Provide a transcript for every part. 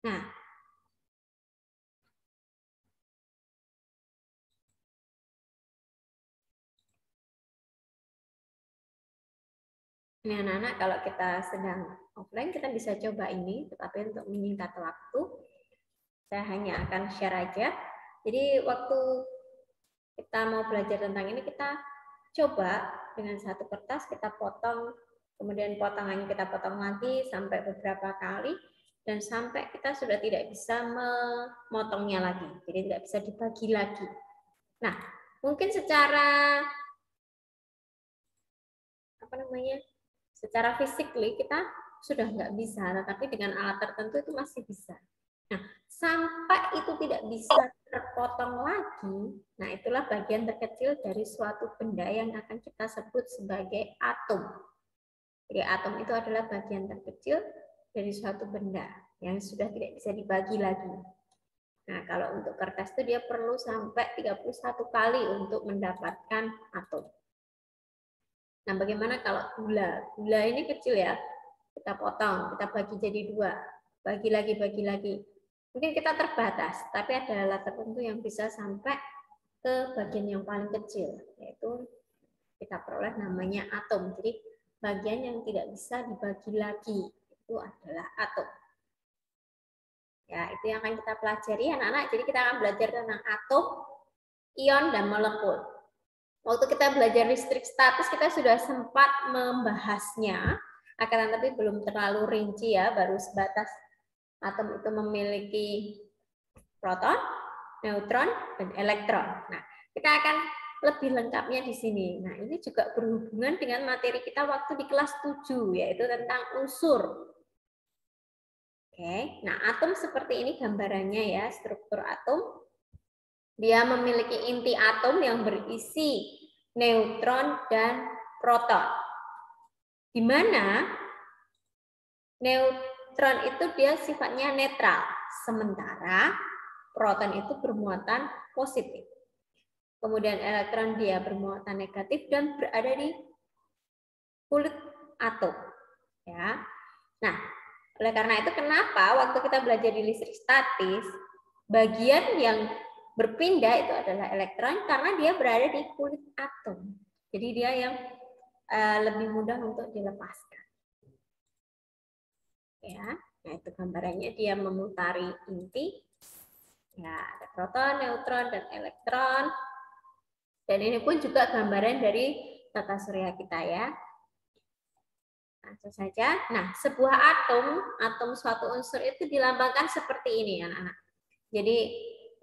Nah, ini anak-anak kalau kita sedang offline kita bisa coba ini, tetapi untuk menyingkat waktu saya hanya akan share aja. Jadi waktu kita mau belajar tentang ini kita coba dengan satu kertas kita potong, kemudian potongannya kita potong lagi sampai beberapa kali dan sampai kita sudah tidak bisa memotongnya lagi, jadi tidak bisa dibagi lagi. Nah, mungkin secara secara physically kita sudah nggak bisa, tetapi dengan alat tertentu itu masih bisa. Nah, sampai itu tidak bisa terpotong lagi, nah itulah bagian terkecil dari suatu benda yang akan kita sebut sebagai atom. Jadi atom itu adalah bagian terkecil dari suatu benda yang sudah tidak bisa dibagi lagi. Nah, kalau untuk kertas itu dia perlu sampai 31 kali untuk mendapatkan atom. Nah, bagaimana kalau gula? Gula ini kecil ya, kita potong, kita bagi jadi 2, bagi lagi. Mungkin kita terbatas, tapi ada alat tertentu yang bisa sampai ke bagian yang paling kecil, yaitu kita peroleh namanya atom. Jadi bagian yang tidak bisa dibagi lagi itu adalah atom. Ya, itu yang akan kita pelajari anak-anak. Jadi kita akan belajar tentang atom, ion, dan molekul. Waktu kita belajar listrik statis kita sudah sempat membahasnya, akan tetapi belum terlalu rinci ya, baru sebatas atom itu memiliki proton, neutron, dan elektron. Nah, kita akan lebih lengkapnya di sini. Nah, ini juga berhubungan dengan materi kita waktu di kelas 7, yaitu tentang unsur. Oke, nah atom seperti ini gambarannya ya, struktur atom. Dia memiliki inti atom yang berisi neutron dan proton. Di mana neutron itu dia sifatnya netral, sementara proton itu bermuatan positif. Kemudian elektron dia bermuatan negatif dan berada di kulit atom. Ya. Nah, oleh karena itu kenapa waktu kita belajar di listrik statis, bagian yang berpindah itu adalah elektron karena dia berada di kulit atom. Jadi dia yang lebih mudah untuk dilepaskan. Ya, nah itu gambarannya dia memutari inti. Ya, ada proton, neutron, dan elektron. Dan ini pun juga gambaran dari tata surya kita ya. Langsung saja. Nah, sebuah atom suatu unsur itu dilambangkan seperti ini anak-anak. Jadi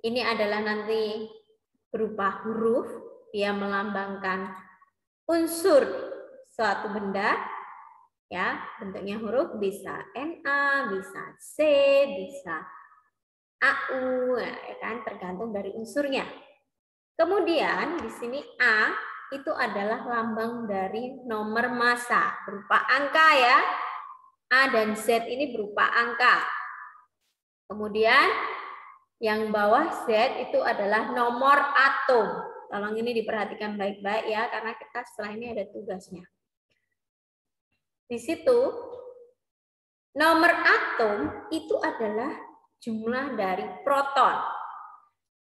ini adalah nanti berupa huruf, dia melambangkan unsur suatu benda, ya bentuknya huruf bisa Na, bisa C, bisa AU, ya kan tergantung dari unsurnya. Kemudian di sini A itu adalah lambang dari nomor massa berupa angka ya. A dan Z ini berupa angka. Kemudian yang bawah Z itu adalah nomor atom. Tolong ini diperhatikan baik-baik ya, karena kita setelah ini ada tugasnya. Di situ, nomor atom itu adalah jumlah dari proton.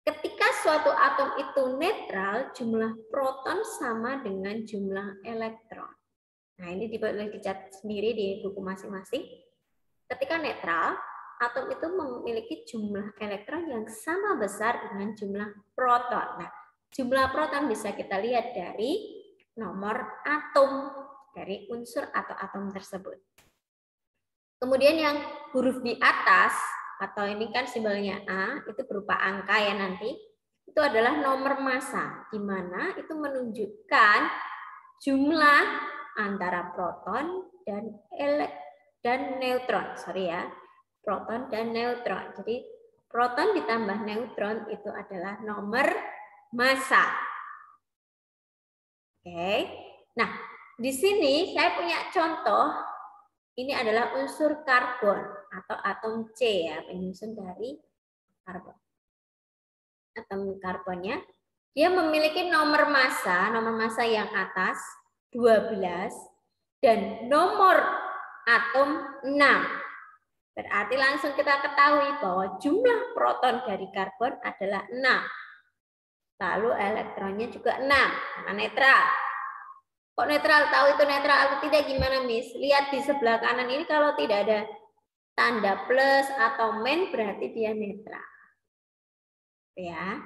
Ketika suatu atom itu netral, jumlah proton sama dengan jumlah elektron. Nah, ini boleh dicatat sendiri di buku masing-masing. Ketika netral, atom itu memiliki jumlah elektron yang sama besar dengan jumlah proton. Nah, jumlah proton bisa kita lihat dari nomor atom dari unsur atau atom tersebut. Kemudian yang huruf di atas, atau ini kan simbolnya A, itu berupa angka ya nanti, itu adalah nomor massa, di mana itu menunjukkan jumlah antara proton dan neutron, proton dan neutron. Jadi proton ditambah neutron itu adalah nomor massa. Oke. Nah, di sini saya punya contoh. Ini adalah unsur karbon atau atom C ya, penyusun dari karbon. Atom karbonnya dia memiliki nomor massa yang atas 12 dan nomor atom 6. Berarti langsung kita ketahui bahwa jumlah proton dari karbon adalah 6. Lalu elektronnya juga 6, karena netral. Kok netral? Tahu itu netral atau tidak gimana, Miss? Lihat di sebelah kanan ini kalau tidak ada tanda plus atau min berarti dia netral. Ya.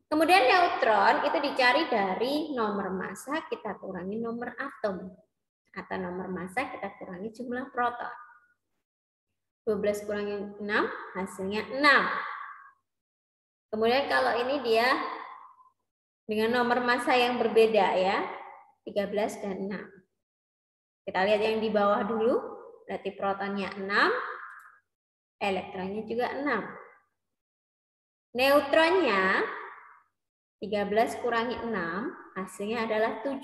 Kemudian neutron itu dicari dari nomor massa kita kurangi nomor atom. Atau nomor massa kita kurangi jumlah proton. 12 kurangi 6 hasilnya 6. Kemudian kalau ini dia dengan nomor massa yang berbeda ya. 13 dan 6. Kita lihat yang di bawah dulu. Berarti protonnya 6. Elektronnya juga 6. Neutronnya 13 kurangi 6 hasilnya adalah 7.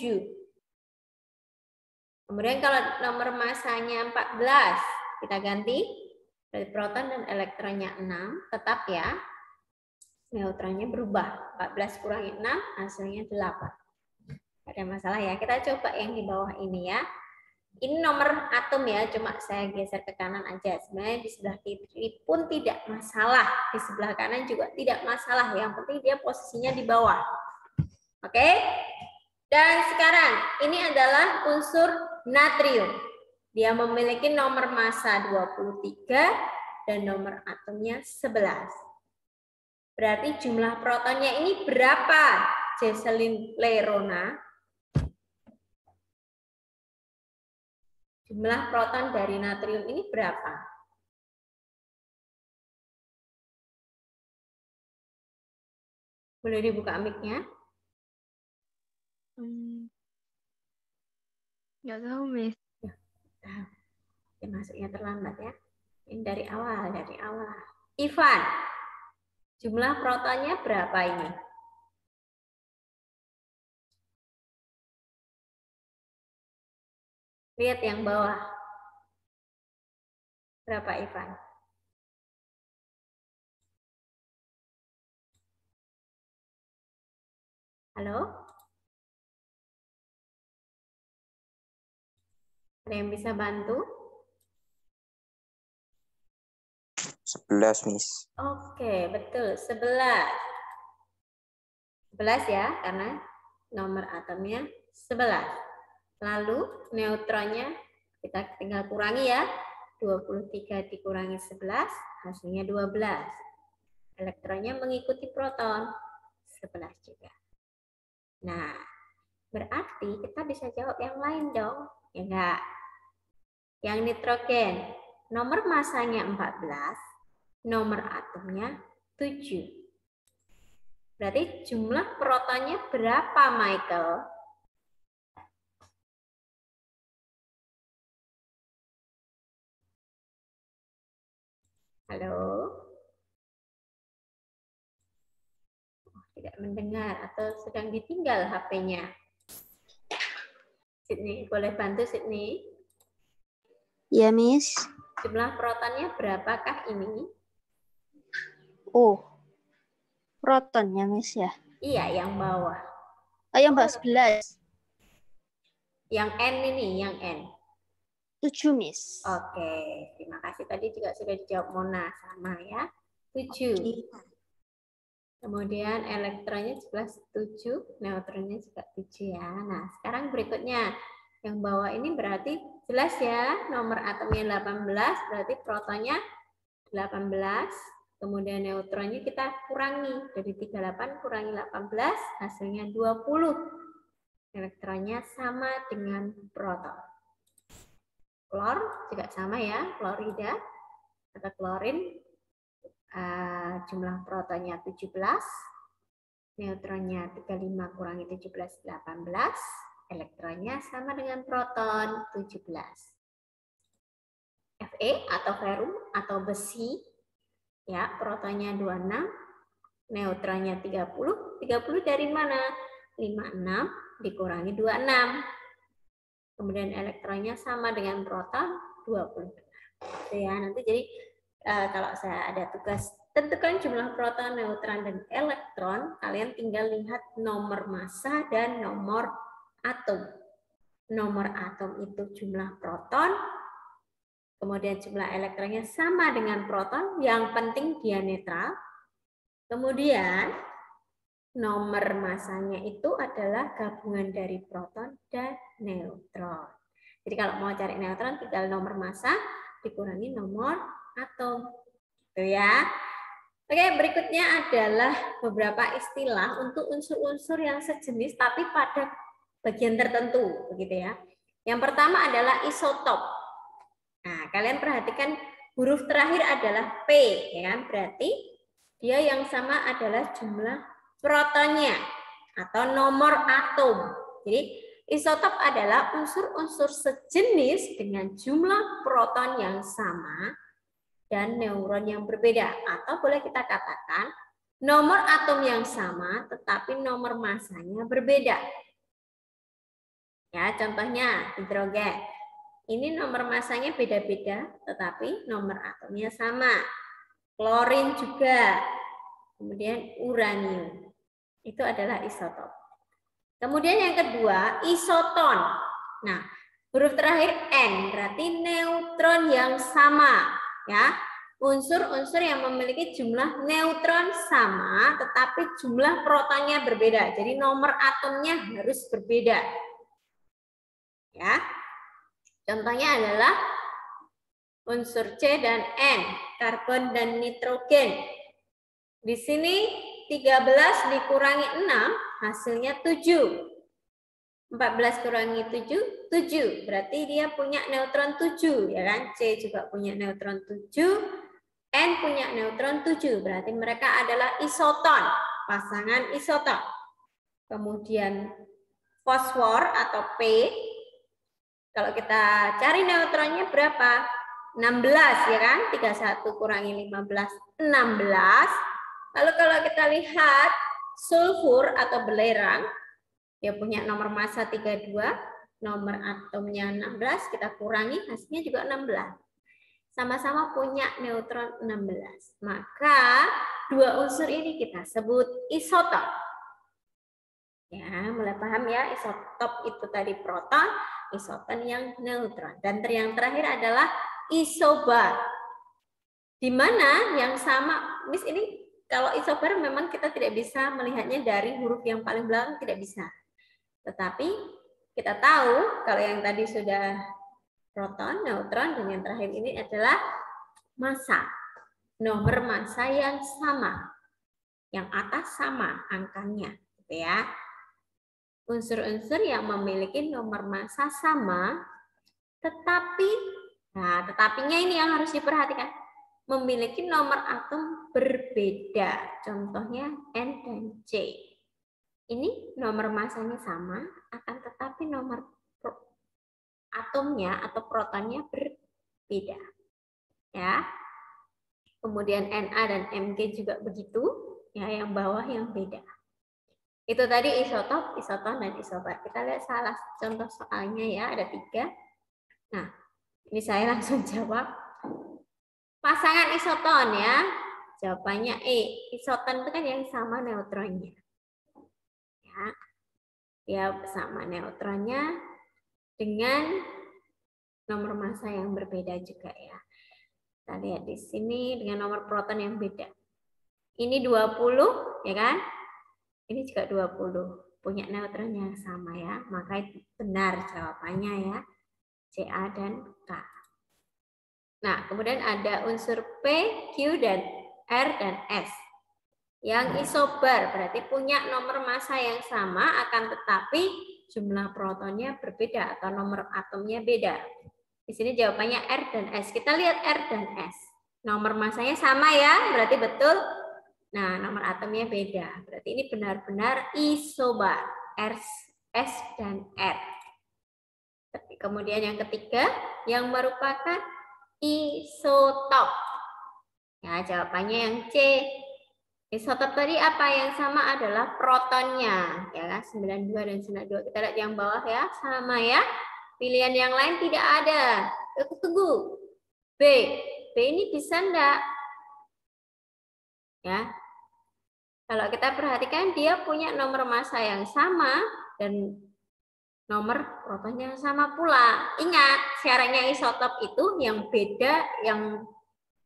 Kemudian kalau nomor massanya 14 kita ganti dari proton dan elektronnya 6 tetap ya. Neutronnya berubah. 14 kurangi 6 hasilnya 8. Ada masalah ya. Kita coba yang di bawah ini ya. Ini nomor atom ya, cuma saya geser ke kanan aja. Sebenarnya di sebelah kiri pun tidak masalah. Di sebelah kanan juga tidak masalah. Yang penting dia posisinya di bawah. Oke? Dan sekarang ini adalah unsur natrium. Dia memiliki nomor massa 23 dan nomor atomnya 11. Berarti jumlah protonnya ini berapa, Jesselyn Lerona? Jumlah proton dari natrium ini berapa? Boleh dibuka mic-nya? Nggak tahu, Miss. Ya, masuknya terlambat ya. Ini dari awal, Ivan, jumlah protonnya berapa ini? Lihat yang bawah. Berapa, Ivan? Halo? Ada yang bisa bantu? 11, Miss. Oke, betul. 11. 11 ya, karena nomor atomnya 11. Lalu neutronnya kita tinggal kurangi ya. 23 dikurangi 11, hasilnya 12. Elektronnya mengikuti proton, 11 juga. Nah, berarti kita bisa jawab yang lain dong, ya enggak? Yang nitrogen, nomor massanya 14, nomor atomnya 7. Berarti jumlah protonnya berapa, Michael? Halo? Tidak mendengar atau sedang ditinggal HP-nya. Sydney, boleh bantu Sydney? Ya, Miss. Jumlah protonnya berapakah ini? Oh, protonnya, Miss ya? Iya, yang bawah. Oh, yang 11. Yang N ini, yang N. 7, Miss. Oke, terima kasih. Tadi juga sudah dijawab Mona, sama ya. 7. Kemudian elektronnya juga 7, neutronnya juga 7 ya. Nah, sekarang berikutnya. Yang bawah ini berarti jelas ya, nomor atomnya 18, berarti protonnya 18. Kemudian neutronnya kita kurangi. Dari 38 kurangi 18, hasilnya 20. Elektronnya sama dengan proton. Klor juga sama ya, klorida atau klorin. Jumlah protonnya 17, neutronnya 35 kurangi 17, 18, elektronnya sama dengan proton 17. Fe atau ferum atau besi, ya protonnya 26, neutronnya 30, 30 dari mana? 56 dikurangi 26. Kemudian elektronnya sama dengan proton 26. Ya, nanti jadi kalau saya ada tugas tentukan jumlah proton, neutron, dan elektron, kalian tinggal lihat nomor massa dan nomor atom. Nomor atom itu jumlah proton, Kemudian jumlah elektronnya sama dengan proton, yang penting dia netral. Kemudian nomor masanya itu adalah gabungan dari proton dan neutron. Jadi kalau mau cari neutron tinggal nomor massa dikurangi nomor atom. Gitu ya. Oke, berikutnya adalah beberapa istilah untuk unsur-unsur yang sejenis tapi pada bagian tertentu, begitu ya. Yang pertama adalah isotop. Nah, kalian perhatikan huruf terakhir adalah P, ya kan? Berarti dia yang sama adalah jumlah protonnya atau nomor atom. Jadi isotop adalah unsur-unsur sejenis dengan jumlah proton yang sama dan neuron yang berbeda, atau boleh kita katakan nomor atom yang sama tetapi nomor massanya berbeda. Ya, contohnya hidrogen. Ini nomor massanya beda-beda tetapi nomor atomnya sama. Klorin juga. Kemudian uranium. Itu adalah isotop. Kemudian yang kedua, isoton. Nah, huruf terakhir N berarti neutron yang sama, ya. Unsur-unsur yang memiliki jumlah neutron sama tetapi jumlah protonnya berbeda. Jadi nomor atomnya harus berbeda. Ya. Contohnya adalah unsur C dan N, karbon dan nitrogen. Di sini 13 dikurangi 6 hasilnya 7. 14 kurangi 7, 7. Berarti dia punya neutron 7, ya kan? C juga punya neutron 7, N punya neutron 7. Berarti mereka adalah isoton, pasangan isoton. Kemudian fosfor atau P, kalau kita cari neutronnya berapa? 16, ya kan? 31 kurangi 15, 16. Lalu kalau kita lihat sulfur atau belerang, dia punya nomor massa 32, nomor atomnya 16, kita kurangi hasilnya juga 16. Sama-sama punya neutron 16. Maka dua unsur ini kita sebut isotop. Ya, mulai paham ya, isotop itu tadi proton, isoton yang neutron. Dan yang terakhir adalah isobar. Di mana yang sama, Miss ini kalau isobar memang kita tidak bisa melihatnya dari huruf yang paling belakang, tidak bisa. Tetapi kita tahu kalau yang tadi sudah proton, neutron, dan yang terakhir ini adalah massa. Nomor massa yang sama. Yang atas sama angkanya, gitu ya. Unsur-unsur yang memiliki nomor massa sama, tetapi, nah tetapinya ini yang harus diperhatikan, memiliki nomor atom berbeda. Contohnya N dan C. Ini nomor massanya sama, akan tetapi nomor atomnya atau protonnya berbeda. Ya. Kemudian Na dan Mg juga begitu, ya, yang bawah yang beda. Itu tadi isotop, isoton, dan isobar. Kita lihat salah contoh soalnya ya, ada 3. Nah, ini saya langsung jawab. Pasangan isoton ya, jawabannya E. Isoton itu kan yang sama neutronnya. Ya, dia sama neutronnya dengan nomor massa yang berbeda juga ya. Kita lihat di sini dengan nomor proton yang beda. Ini 20, ya kan? Ini juga 20. Punya neutron yang sama ya. Maka itu benar jawabannya ya. Ca dan K. Nah, kemudian ada unsur P, Q, dan R, dan S. Yang isobar berarti punya nomor massa yang sama, akan tetapi jumlah protonnya berbeda atau nomor atomnya beda. Di sini jawabannya R dan S. Kita lihat R dan S. Nomor massanya sama ya, berarti betul. Nah, nomor atomnya beda. Berarti ini benar-benar isobar. S dan R. Kemudian yang ketiga, yang merupakan isotop. Ya, jawabannya yang C. Isotop tadi apa yang sama adalah protonnya, ya 92 dan 92. Kita lihat yang bawah ya, sama ya. Pilihan yang lain tidak ada. Tunggu. B. B ini bisa enggak? Ya. Kalau kita perhatikan dia punya nomor massa yang sama dan nomor protonnya sama pula. Ingat, syaratnya isotop itu yang beda, yang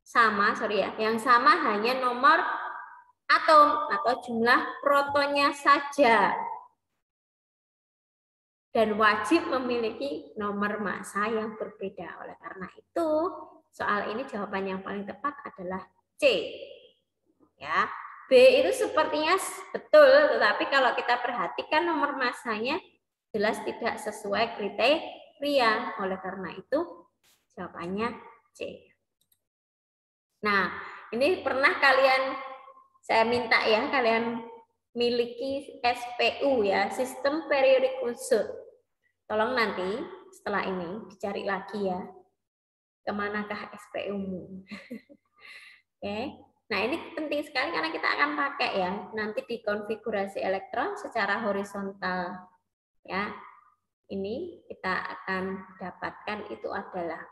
sama, yang sama hanya nomor atom atau jumlah protonnya saja. Dan wajib memiliki nomor massa yang berbeda. Oleh karena itu, soal ini jawaban yang paling tepat adalah C. Ya, B itu sepertinya betul, tetapi kalau kita perhatikan nomor massanya jelas tidak sesuai kriteria. Oleh karena itu, jawabannya C. Nah, ini pernah saya minta ya, kalian miliki SPU ya, sistem periodik unsur. Tolong nanti setelah ini dicari lagi ya, kemanakah SPU-mu. Oke. Nah, ini penting sekali karena kita akan pakai ya, nanti di konfigurasi elektron secara horizontal. Ya, ini kita akan dapatkan itu adalah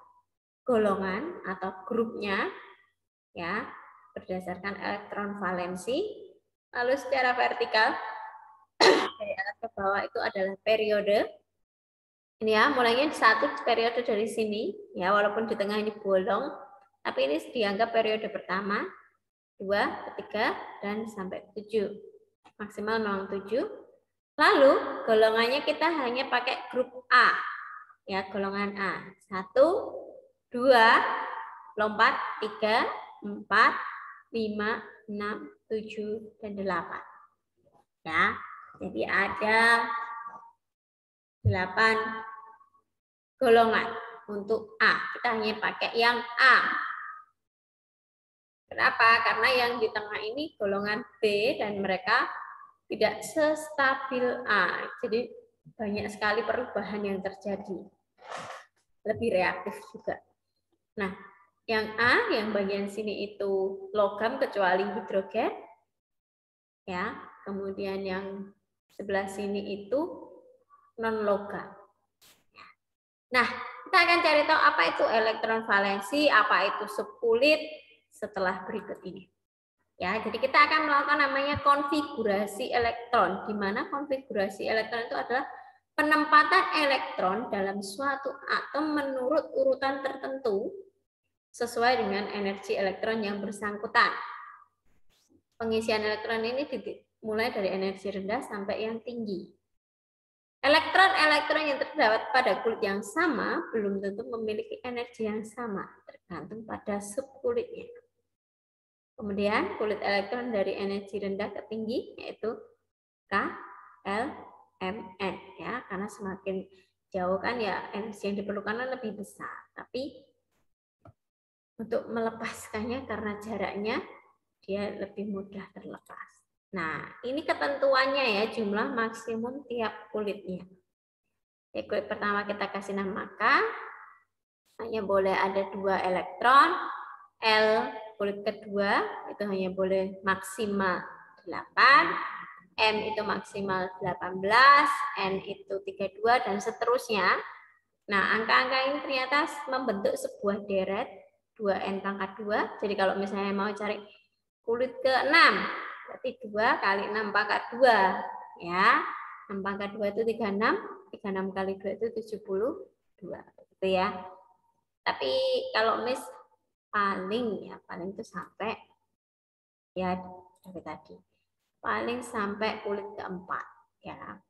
golongan atau grupnya ya berdasarkan elektron valensi. Lalu secara vertikal dari atas ke bawah itu adalah periode. Ini ya, mulainya satu periode dari sini ya, walaupun di tengah ini bolong, tapi ini dianggap periode pertama, 2, ketiga, dan sampai 7. Maksimal memang 7. Lalu golongannya kita hanya pakai grup A. Ya, golongan A. 1, 2, lompat 3, 4, 5, 6, 7, dan 8. Ya. Jadi ada 8 golongan untuk A. Kita hanya pakai yang A. Kenapa? Karena yang di tengah ini golongan B dan mereka tidak sestabil A. Jadi banyak sekali perubahan yang terjadi. Lebih reaktif juga. Nah, yang A, yang bagian sini itu logam kecuali hidrogen. Ya, kemudian yang sebelah sini itu non-logam. Nah, kita akan cari tahu apa itu elektron valensi, apa itu subkulit setelah berikut ini. Ya, jadi kita akan melakukan namanya konfigurasi elektron, di mana konfigurasi elektron itu adalah penempatan elektron dalam suatu atom menurut urutan tertentu sesuai dengan energi elektron yang bersangkutan. Pengisian elektron ini dimulai dari energi rendah sampai yang tinggi. Elektron-elektron yang terdapat pada kulit yang sama belum tentu memiliki energi yang sama, tergantung pada subkulitnya. Kemudian kulit elektron dari energi rendah ke tinggi yaitu K, L, M, N ya, karena semakin jauh kan ya energi yang diperlukan lebih besar. Tapi untuk melepaskannya karena jaraknya dia lebih mudah terlepas. Nah, ini ketentuannya ya, jumlah maksimum tiap kulitnya. Ya, kulit pertama kita kasih nama K, hanya boleh ada 2 elektron. L kulit kedua itu hanya boleh maksimal 8, M itu maksimal 18, N itu 32, dan seterusnya. Nah, angka-angka ini ternyata membentuk sebuah deret 2N pangkat 2. Jadi kalau misalnya mau cari kulit ke-6, berarti 2 kali 6 pangkat 2. Ya, 6 pangkat 2 itu 36, 36 kali 2 itu 72. Gitu ya. Tapi kalau paling itu sampai ya dari tadi paling sampai kulit keempat ya.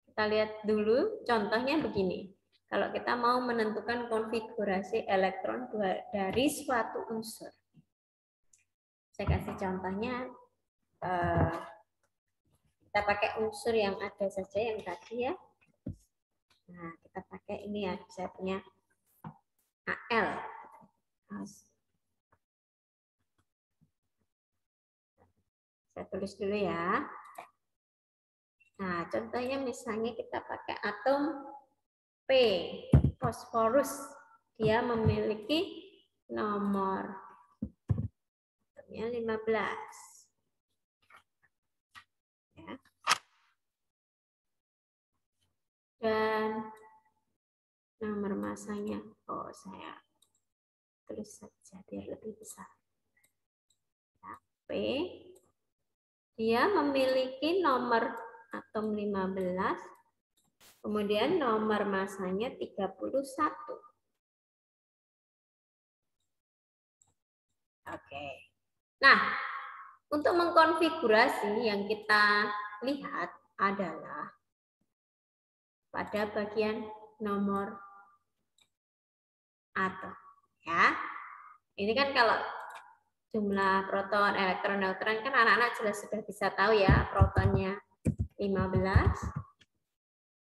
Kita lihat dulu contohnya begini. Kalau kita mau menentukan konfigurasi elektron dari suatu unsur, saya kasih contohnya, kita pakai unsur yang ada saja yang tadi ya. Nah, kita pakai ini ya, saya punya Al. Saya tulis dulu ya. Nah, contohnya misalnya kita pakai atom P, fosforus. Dia memiliki nomor 15. Ya. Dan nomor masanya, saya tulis saja biar lebih besar. Ya, P, dia memiliki nomor atom 15 Kemudian nomor masanya 31. Oke. Nah, untuk mengkonfigurasi yang kita lihat adalah pada bagian nomor atom. Ya, ini kan kalau jumlah proton, elektron, neutron kan anak-anak jelas sudah bisa tahu ya, protonnya 15,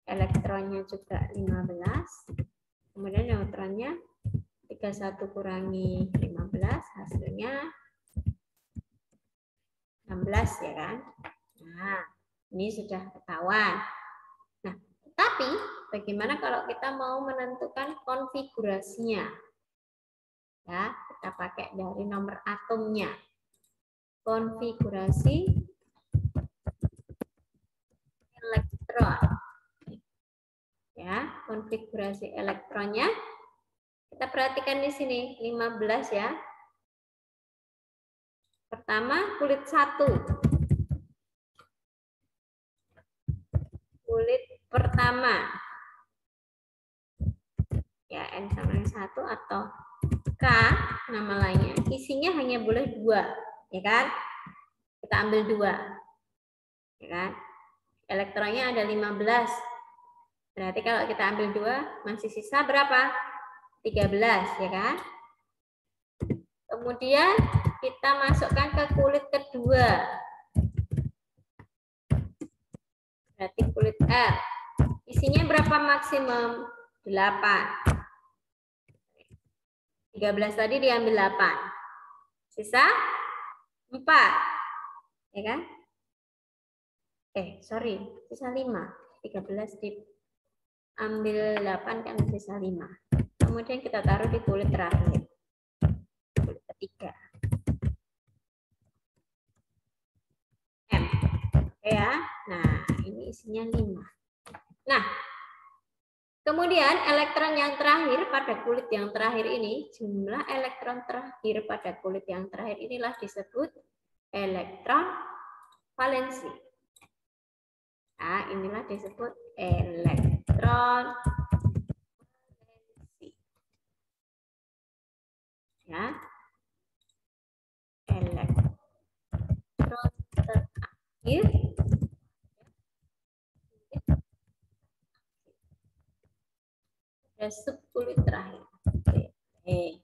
elektronnya juga 15, kemudian neutronnya 31 kurangi 15 hasilnya 16 ya kan. Nah, ini sudah ketahuan. Nah, tapi bagaimana kalau kita mau menentukan konfigurasinya? Ya, kita pakai dari nomor atomnya. Konfigurasi elektron. Ya, konfigurasi elektronnya kita perhatikan di sini 15 ya. Pertama kulit 1. Kulit pertama. Ya, N sama 1 atau K nama lainnya. Isinya hanya boleh 2, ya kan? Kita ambil 2. Ya kan? Elektronnya ada 15. Berarti kalau kita ambil 2, masih sisa berapa? 13, ya kan? Kemudian kita masukkan ke kulit kedua. Berarti kulit R. Isinya berapa maksimum? 8. 13 tadi diambil 8. Sisa 4. Ya kan? Sorry, sisa 5. 13 diambil 8 kan sisa 5. Kemudian kita taruh di kulit terakhir. Kulit ketiga. M. Oke ya. Nah, ini isinya 5. Nah, kemudian elektron yang terakhir pada kulit yang terakhir ini, jumlah elektron terakhir pada kulit yang terakhir inilah disebut elektron valensi. Nah, inilah disebut elektron valensi. Ya. Elektron terakhir subkulit terakhir. Ya.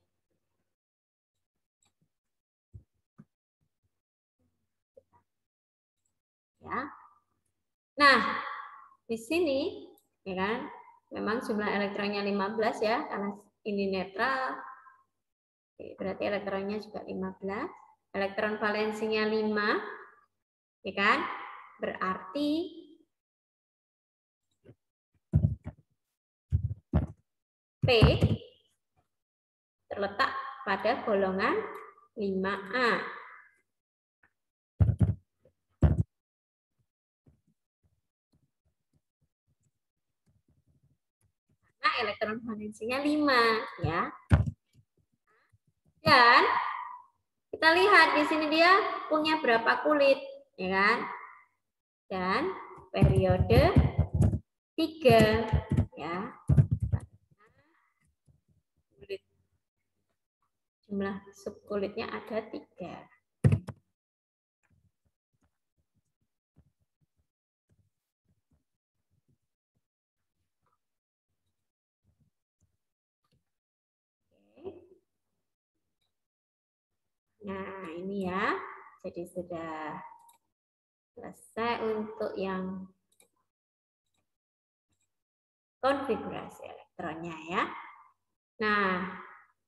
Nah, di sini ya kan, memang jumlah elektronnya 15 ya, karena ini netral. Berarti elektronnya juga 15. Elektron valensinya 5. Ya kan? Berarti P terletak pada golongan 5A. Karena elektron valensinya 5 ya. Dan kita lihat di sini dia punya berapa kulit, ya kan? Dan periode 3 ya. Jumlah subkulitnya ada 3. Nah, ini ya. Jadi sudah selesai untuk yang konfigurasi elektronnya ya. Nah,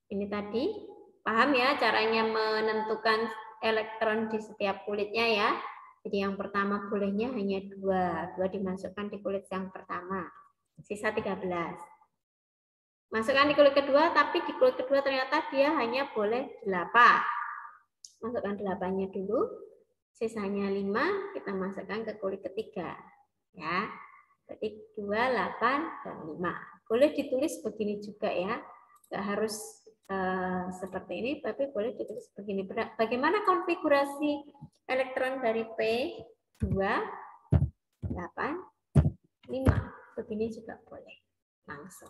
ini tadi paham ya caranya menentukan elektron di setiap kulitnya ya. Jadi yang pertama bolehnya hanya 2 dimasukkan di kulit yang pertama. Sisa 13. Masukkan di kulit kedua, tapi di kulit kedua ternyata dia hanya boleh 8. Masukkan 8-nya dulu, sisanya 5 kita masukkan ke kulit ketiga. Ya, berarti 2, 8, dan 5. Boleh ditulis begini juga ya, nggak harus seperti ini, tapi boleh ditulis begini. Bagaimana konfigurasi elektron dari P2, 8, 5? begini juga boleh. Langsung.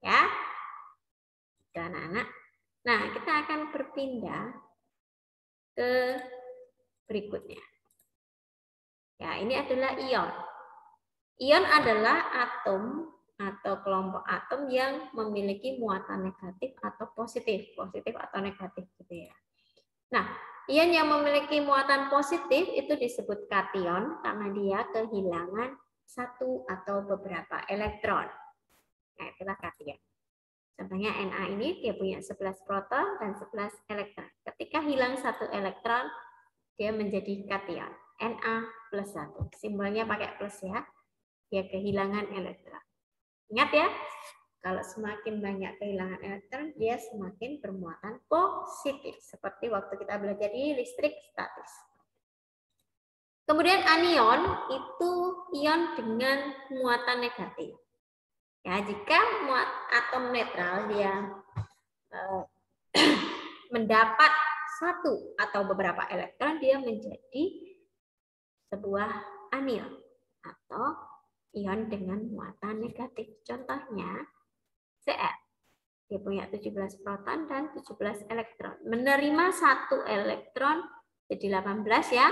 Ya. Oke, anak-anak. Nah, kita akan berpindah ke berikutnya. Ya, ini adalah ion. Ion adalah atom atau kelompok atom yang memiliki muatan negatif atau positif atau negatif gitu ya. Nah, ion yang memiliki muatan positif itu disebut kation karena dia kehilangan satu atau beberapa elektron. Nah, itulah kation. Contohnya Na ini dia punya 11 proton dan 11 elektron. Ketika hilang satu elektron, dia menjadi kation. Na plus 1. Simbolnya pakai plus ya. Dia kehilangan elektron. Ingat ya, kalau semakin banyak kehilangan elektron, dia semakin bermuatan positif. Seperti waktu kita belajar di listrik statis. Kemudian anion itu ion dengan muatan negatif. Ya, jika atom netral dia mendapat satu atau beberapa elektron, dia menjadi sebuah anion atau ion dengan muatan negatif. Contohnya Cl. Dia punya 17 proton dan 17 elektron. Menerima satu elektron jadi 18 ya.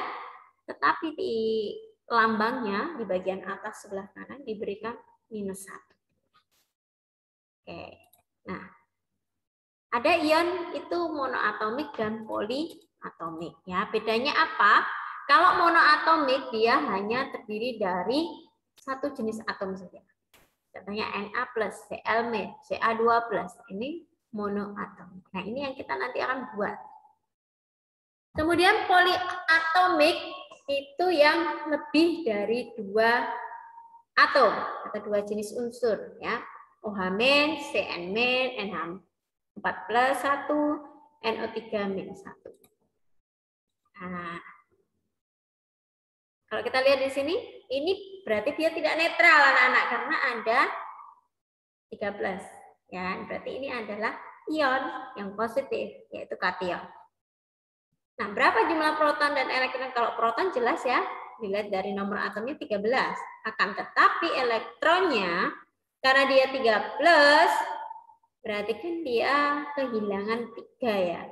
Tetapi di lambangnya di bagian atas sebelah kanan diberikan -1. Oke. Nah, ada ion itu monoatomik dan poliatomik ya. Bedanya apa? Kalau monoatomik dia hanya terdiri dari satu jenis atom saja. Contohnya Na+, Cl-, Ca2+. Ini monoatomik. Nah, ini yang kita nanti akan buat. Kemudian poliatomik itu yang lebih dari 2 atom atau 2 jenis unsur ya. OH-, Cn-, NH4+1, NO3-1. Nah, kalau kita lihat di sini, ini berarti dia tidak netral anak-anak karena ada 13. Ya, berarti ini adalah ion yang positif, yaitu kation. Nah, berapa jumlah proton dan elektron? Kalau proton jelas ya, dilihat dari nomor atomnya 13. Akan tetapi elektronnya, karena dia 13, berarti kan dia kehilangan 3 ya.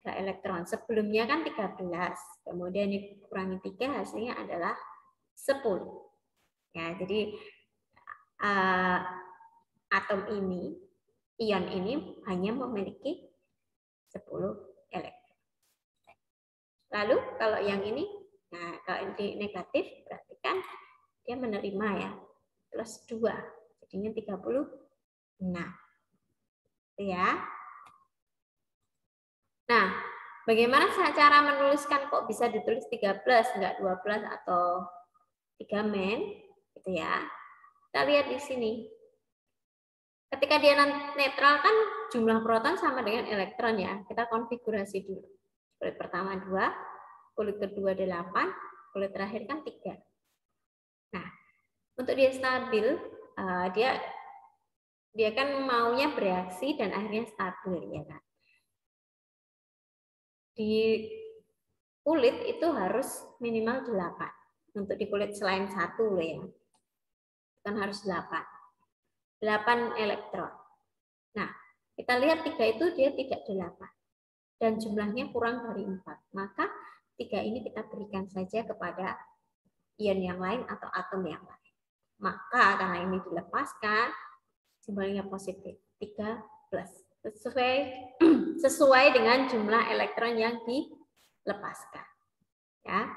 3 elektron. Sebelumnya kan 13. Kemudian dikurangi 3, hasilnya adalah 10. Ya, jadi atom ini, ion ini hanya memiliki 10 elektron. Lalu kalau yang ini, nah kalau ini negatif berarti kan dia menerima ya, plus 2, jadinya 36. Itu ya. Nah, bagaimana cara menuliskan kok bisa ditulis 13, enggak 12 atau 3 men, gitu ya. Kita lihat di sini. Ketika dia netral kan jumlah proton sama dengan elektron ya. Kita konfigurasi dulu. Kulit pertama 2, kulit kedua 8, kulit terakhir kan 3. Nah, untuk dia stabil, dia kan maunya bereaksi dan akhirnya stabil ya kan. Di kulit itu harus minimal 8. Untuk di kulit selain 1 loh ya. Kan harus 8 elektron. Nah, kita lihat 3 itu dia tidak 8. Dan jumlahnya kurang dari 4. Maka 3 ini kita berikan saja kepada ion yang lain atau atom yang lain. Maka karena ini dilepaskan, simbolnya positif. 3+. Sesuai dengan jumlah elektron yang dilepaskan. Ya.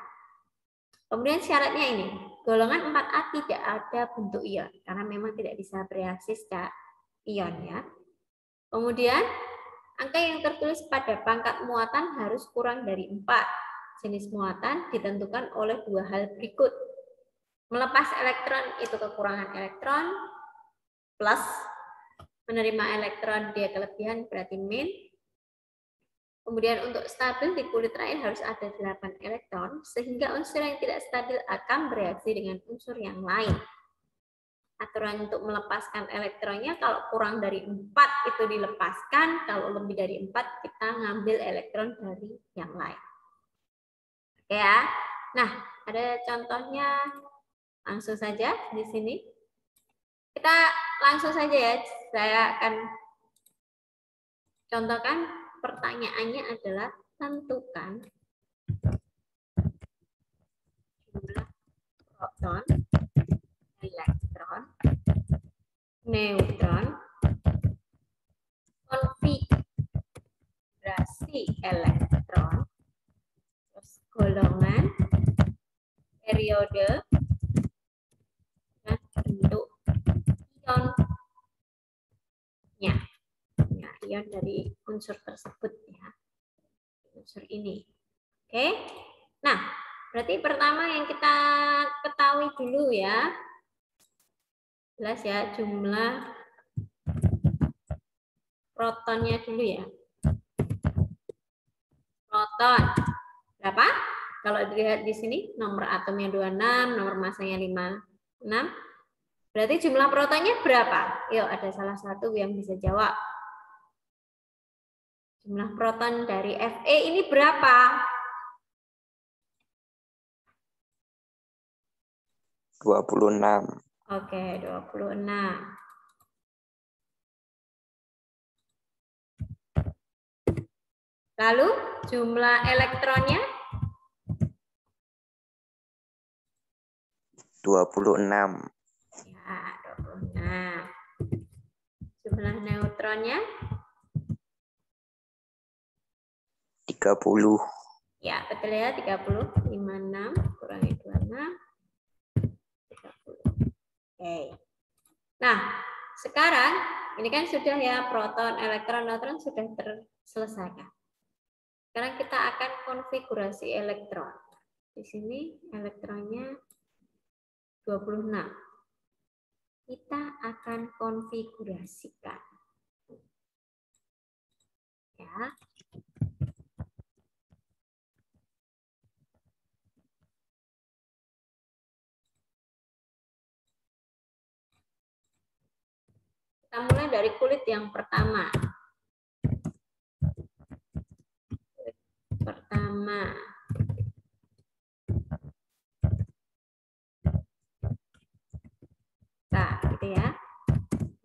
Kemudian syaratnya ini, golongan 4A tidak ada bentuk ion karena memang tidak bisa bereaksi secara ion ya. Kemudian angka yang tertulis pada pangkat muatan harus kurang dari 4. Jenis muatan ditentukan oleh 2 hal berikut. Melepas elektron itu kekurangan elektron, plus menerima elektron dia kelebihan berarti min. Kemudian untuk stabil di kulit terakhir harus ada 8 elektron, sehingga unsur yang tidak stabil akan bereaksi dengan unsur yang lain. Aturan untuk melepaskan elektronnya, kalau kurang dari 4 itu dilepaskan, kalau lebih dari 4 kita ngambil elektron dari yang lain. Oke ya. Nah, ada contohnya langsung saja di sini. Kita langsung saja ya, saya akan contohkan. Pertanyaannya adalah tentukan jumlah proton, elektron, neutron, konfigurasi elektron, terus golongan, periode, dan bentuk ionnya. Ya, ion dari unsur tersebut ya. Unsur ini. Oke. Nah, berarti pertama yang kita ketahui dulu ya. Jelas ya, jumlah protonnya dulu ya. Proton. Berapa? Kalau dilihat di sini, nomor atomnya 26, nomor masanya 56. Berarti jumlah protonnya berapa? Yuk, ada salah satu yang bisa jawab. Jumlah proton dari Fe ini berapa? 26. Oke, 26. Lalu jumlah elektronnya? 26. Ya, 26. Jumlah neutronnya? 30. Ya, betul ya, 30. 56 kurangi 26. 30. Oke. Nah, sekarang ini kan sudah ya, proton, elektron, neutron sudah terselesaikan. Sekarang kita akan konfigurasi elektron. Di sini elektronnya 26. Kita akan konfigurasikan. Ya. Kita mulai dari kulit yang pertama. Kulit pertama. Nah, gitu ya.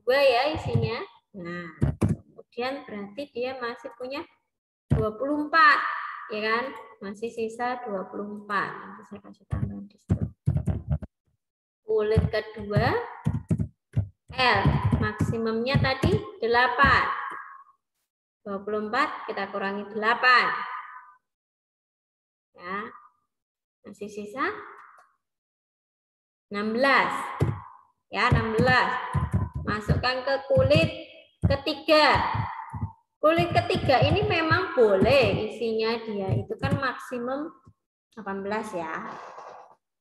2 ya isinya. Nah, kemudian berarti dia masih punya 24, ya kan? Masih sisa 24. Nanti saya kasih tambahan di situ. Kulit kedua L, maksimumnya tadi 8. 24 kita kurangi 8. Ya. Masih sisa 16. Ya, 16. Masukkan ke kulit ketiga. Kulit ketiga ini memang boleh isinya dia itu kan maksimum 18 ya.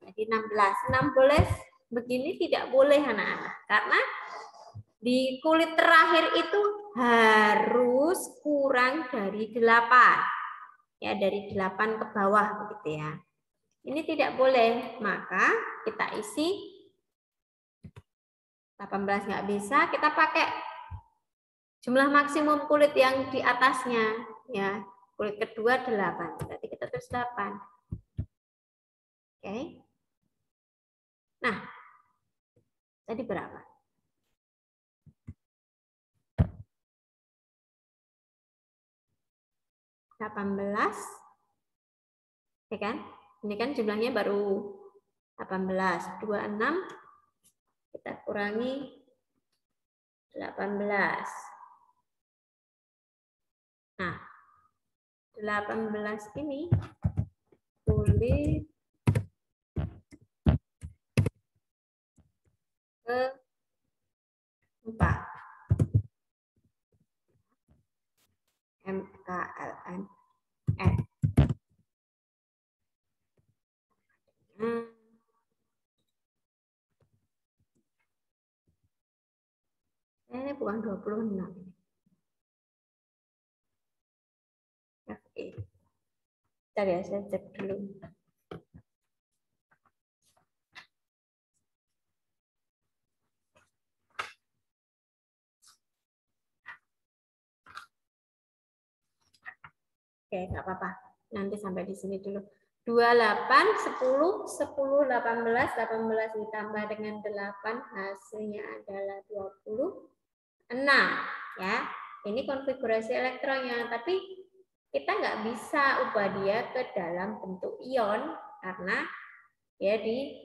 Jadi 16. 16 begini tidak boleh anak-anak. Karena di kulit terakhir itu harus kurang dari 8. Ya, dari 8 ke bawah begitu ya. Ini tidak boleh, maka kita isi 18 nggak bisa, kita pakai jumlah maksimum kulit yang di atasnya. Ya, kulit kedua 8, berarti kita tulis 8. Oke. Nah, tadi berapa? 18, ya kan? Ini kan jumlahnya baru 18, 26, kita kurangi 18. Nah, 18 ini kulit ke-4. MKLN. Ini bukan 26. FE. Bentar ya, saya cek dulu. Oke, nggak apa-apa. Nanti sampai di sini dulu. 28, 10, 10, 18, 18 ditambah dengan 8 hasilnya adalah 26 ya. Ini konfigurasi elektronnya, tapi kita nggak bisa ubah dia ke dalam bentuk ion karena dia di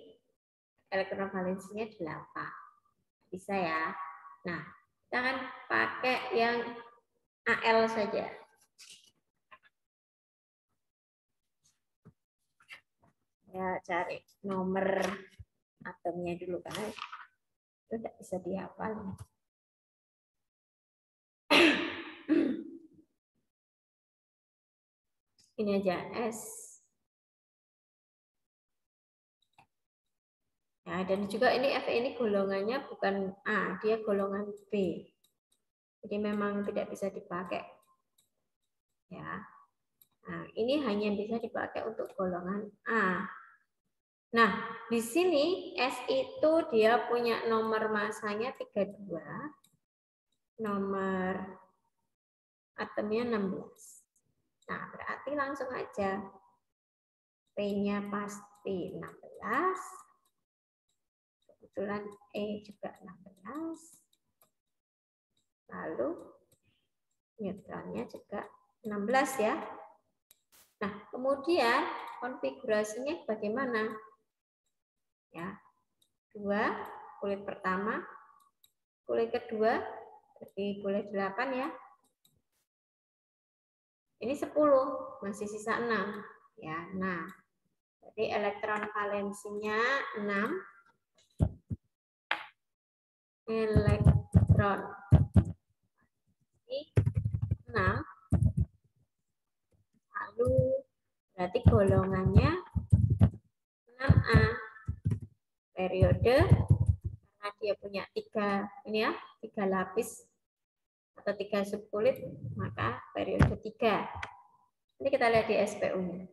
elektron valensinya 8. Bisa ya. Nah, kita akan pakai yang Al saja. Ya, cari nomor atomnya dulu kan. Itu tidak bisa dihafal. Ini aja S. Ya, dan juga ini Fe ini golongannya bukan A, dia golongan B. Jadi memang tidak bisa dipakai. Ya. Nah, ini hanya bisa dipakai untuk golongan A. Nah, di sini S itu dia punya nomor masanya 32, nomor atomnya 16. Nah, berarti langsung aja. P-nya pasti 16. Kebetulan E juga 16. Lalu neutronnya juga 16 ya. Nah, kemudian konfigurasinya bagaimana? Ya, 2 kulit pertama, kulit kedua, berarti kulit 8 ya. Ini 10, masih sisa 6 ya. Nah, jadi elektron valensinya 6, elektron ini 6, lalu berarti golongannya 6A. Periode karena dia punya 3 ini ya, 3 lapis atau 3 subkulit, maka periode 3. Ini kita lihat di SPU-nya.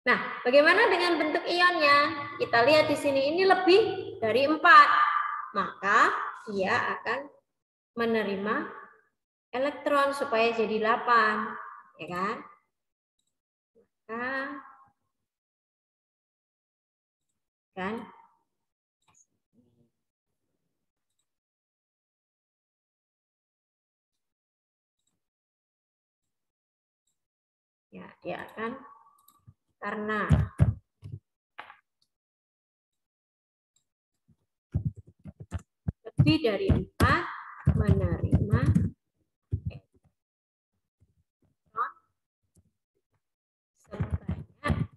Nah, bagaimana dengan bentuk ionnya? Kita lihat di sini ini lebih dari 4. Maka dia akan menerima elektron supaya jadi 8, ya kan? Maka kan ya, dia akan karena lebih dari 4 menerima elektron sebanyak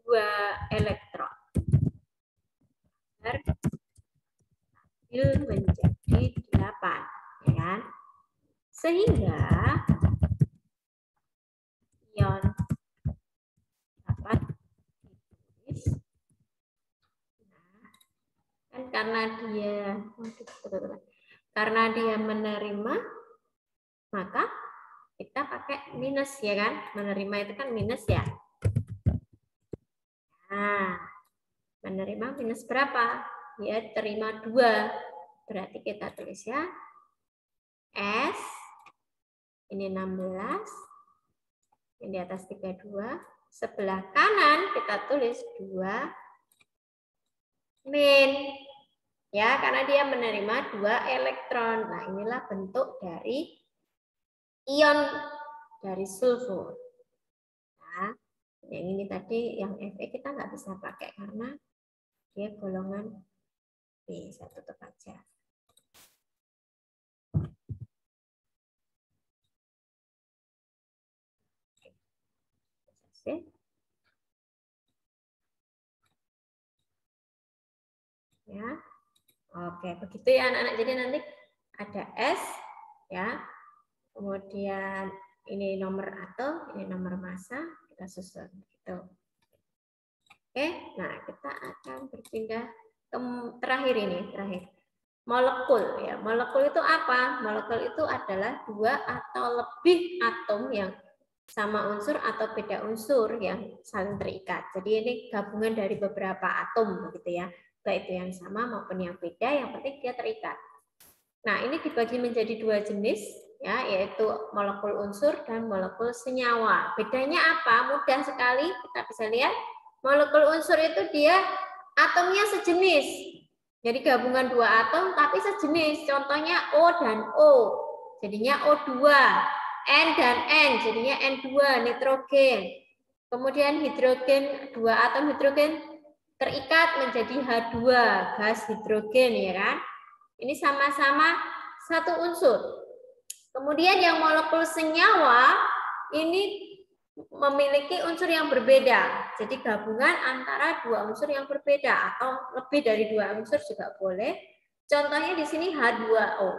2 elektron. Hasil menjadi 8, ya kan? Sehingga ion dapat ditulis. Nah, kan karena dia menerima, maka kita pakai minus ya kan? Menerima itu kan minus ya. Nah, menerima minus berapa? Dia terima 2. Berarti kita tulis ya S ini 16, yang di atas 32, sebelah kanan kita tulis 2 min. Ya, karena dia menerima 2 elektron. Nah, inilah bentuk dari ion dari sulfur. Nah, yang ini tadi, yang Fe kita nggak bisa pakai karena dia golongan B. Saya tutup aja. Ya, oke, begitu ya anak-anak. Jadi nanti ada S, ya, kemudian ini nomor atom, ini nomor massa, kita susun gitu. Oke, nah kita akan berpindah ke terakhir ini, terakhir. Molekul ya. Molekul itu apa? Molekul itu adalah 2 atau lebih atom yang sama unsur atau beda unsur yang saling terikat. Jadi ini gabungan dari beberapa atom begitu ya. Baik itu yang sama maupun yang beda, yang penting dia terikat. Nah, ini dibagi menjadi 2 jenis ya, yaitu molekul unsur dan molekul senyawa. Bedanya apa? Mudah sekali, kita bisa lihat. Molekul unsur itu dia atomnya sejenis. Jadi gabungan dua atom tapi sejenis. Contohnya O dan O, jadinya O2. N dan N, jadinya N2, nitrogen. Kemudian hidrogen, dua atom hidrogen terikat menjadi H2, gas hidrogen, ya kan? Ini sama-sama satu unsur. Kemudian yang molekul senyawa ini memiliki unsur yang berbeda. Jadi gabungan antara dua unsur yang berbeda atau lebih dari dua unsur juga boleh. Contohnya di sini H2O.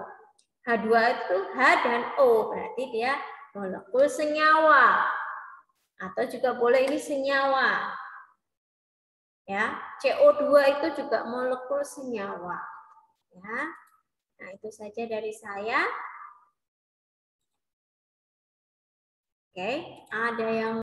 H2 itu H dan O, berarti dia molekul senyawa. Atau juga boleh ini senyawa. Ya, CO2 itu juga molekul senyawa. Ya. Nah, itu saja dari saya. Oke, ada yang